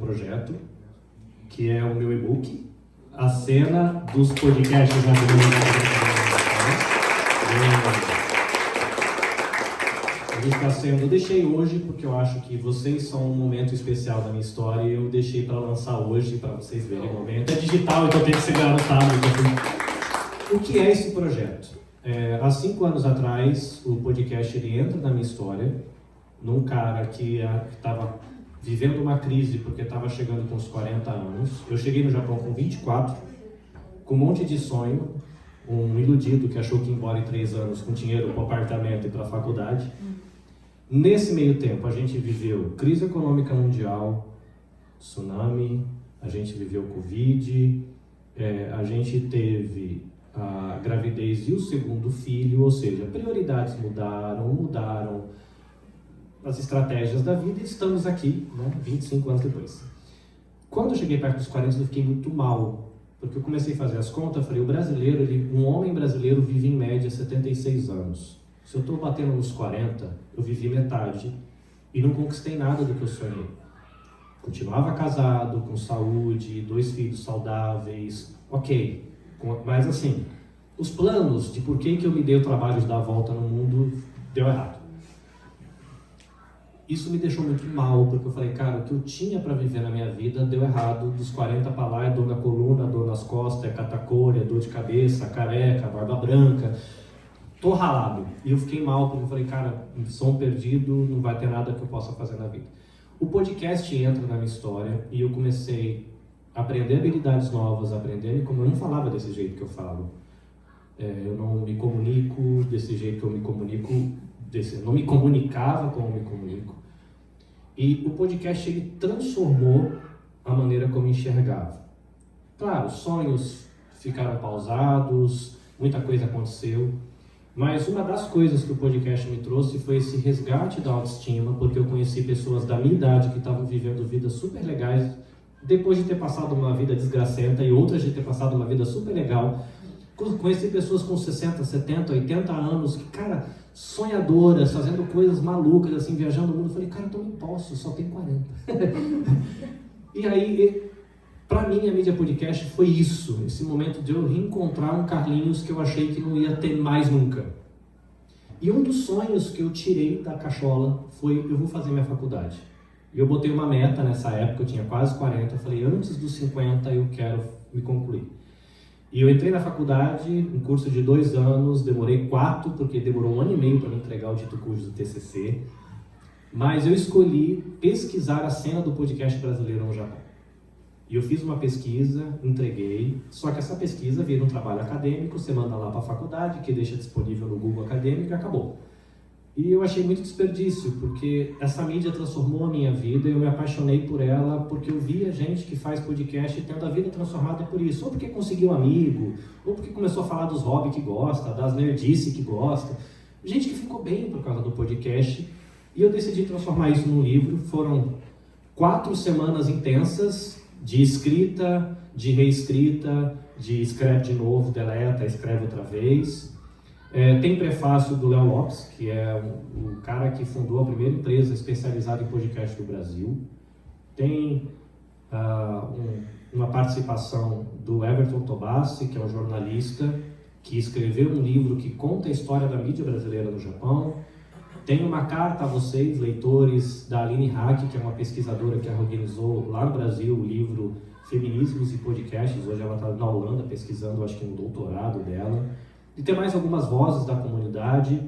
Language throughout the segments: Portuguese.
projeto, que é o meu e-book, A Cena dos Podcasts na Comunidade. Eu deixei hoje porque eu acho que vocês são um momento especial da minha história e eu deixei para lançar hoje para vocês verem o momento. É digital, então tem que ser gravado. O que é esse projeto? Há 5 anos atrás, o podcast ele entra na minha história, num cara que estava vivendo uma crise porque estava chegando com os 40 anos. Eu cheguei no Japão com 24, com um monte de sonho, um iludido que achou que ia embora em 3 anos com dinheiro para o apartamento e para a faculdade. Nesse meio tempo, a gente viveu crise econômica mundial, tsunami, a gente viveu Covid, a gente teve a gravidez e o segundo filho, ou seja, prioridades mudaram as estratégias da vida e estamos aqui, né, 25 anos depois. Quando eu cheguei perto dos 40, eu fiquei muito mal, porque eu comecei a fazer as contas, eu falei, o brasileiro, um homem brasileiro vive em média 76 anos. Se eu estou batendo nos 40, eu vivi metade e não conquistei nada do que eu sonhei. Continuava casado, com saúde, 2 filhos saudáveis, ok. Mas assim, os planos de por que eu me dei o trabalho de dar a volta no mundo deu errado. Isso me deixou muito mal, porque eu falei, cara, o que eu tinha para viver na minha vida deu errado. Dos 40 para lá é dor na coluna, dor nas costas, é catacônia, dor de cabeça, careca, barba branca. Tô ralado. E eu fiquei mal, porque eu falei, cara, som perdido, não vai ter nada que eu possa fazer na vida. O podcast entra na minha história e eu comecei a aprender habilidades novas, como eu não falava desse jeito que eu falo. Eu não me comunico desse jeito que eu me comunico, não me comunicava como eu me comunico. E o podcast, ele transformou a maneira como eu enxergava. Claro, sonhos ficaram pausados, muita coisa aconteceu. Mas uma das coisas que o podcast me trouxe foi esse resgate da autoestima, porque eu conheci pessoas da minha idade que estavam vivendo vidas super legais, depois de ter passado uma vida desgracenta e outras de ter passado uma vida super legal. Conheci pessoas com 60, 70, 80 anos, que, cara, sonhadoras, fazendo coisas malucas, assim, viajando o mundo. Eu falei, cara, então não posso, só tenho 40. E aí, para mim, a mídia podcast foi isso, esse momento de eu reencontrar um Carlinhos que eu achei que não ia ter mais nunca. E um dos sonhos que eu tirei da cachola foi, eu vou fazer minha faculdade. E eu botei uma meta nessa época, eu tinha quase 40, eu falei, antes dos 50 eu quero me concluir. E eu entrei na faculdade, um curso de 2 anos, demorei 4, porque demorou 1 ano e meio para me entregar o dito curso do TCC. Mas eu escolhi pesquisar a cena do podcast brasileiro no Japão. E eu fiz uma pesquisa, entreguei, só que essa pesquisa vira um trabalho acadêmico, você manda lá para a faculdade, que deixa disponível no Google Acadêmico e acabou. E eu achei muito desperdício, porque essa mídia transformou a minha vida, eu me apaixonei por ela, porque eu via gente que faz podcast tendo a vida transformada por isso, ou porque conseguiu um amigo, ou porque começou a falar dos hobbies que gosta, das nerdices que gosta, gente que ficou bem por causa do podcast, e eu decidi transformar isso num livro. Foram 4 semanas intensas, de escrita, de reescrita, de escreve de novo, deleta, escreve outra vez. Tem prefácio do Léo Lopes, que é o cara que fundou a primeira empresa especializada em podcast do Brasil. Tem uma participação do Everton Tobassi, que é um jornalista que escreveu um livro que conta a história da mídia brasileira no Japão. Tem uma carta a vocês, leitores, da Aline Hack, que é uma pesquisadora que organizou lá no Brasil o livro Feminismos e Podcasts. Hoje ela está na Holanda pesquisando, acho que no doutorado dela. E tem mais algumas vozes da comunidade.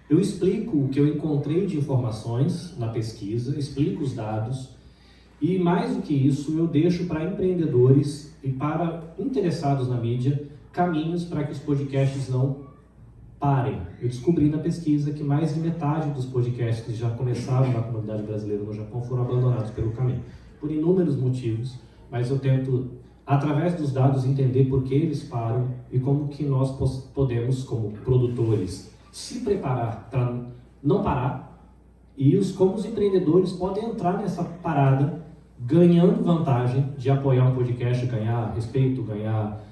Eu explico o que eu encontrei de informações na pesquisa, explico os dados. E mais do que isso, eu deixo para empreendedores e para interessados na mídia caminhos para que os podcasts não parem. Eu descobri na pesquisa que mais de metade dos podcasts que já começaram na comunidade brasileira no Japão foram abandonados pelo caminho, por inúmeros motivos, mas eu tento, através dos dados, entender por que eles param e como que nós podemos, como produtores, se preparar para não parar e como os empreendedores podem entrar nessa parada ganhando vantagem de apoiar um podcast, ganhar respeito, ganhar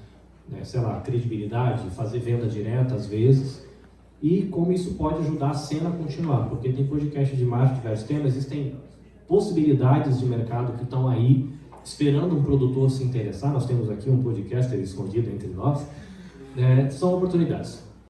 credibilidade, fazer venda direta às vezes, e como isso pode ajudar a cena a continuar, porque tem podcast de mais diversos temas, existem possibilidades de mercado que estão aí, esperando um produtor se interessar. Nós temos aqui um podcaster escondido entre nós. São oportunidades.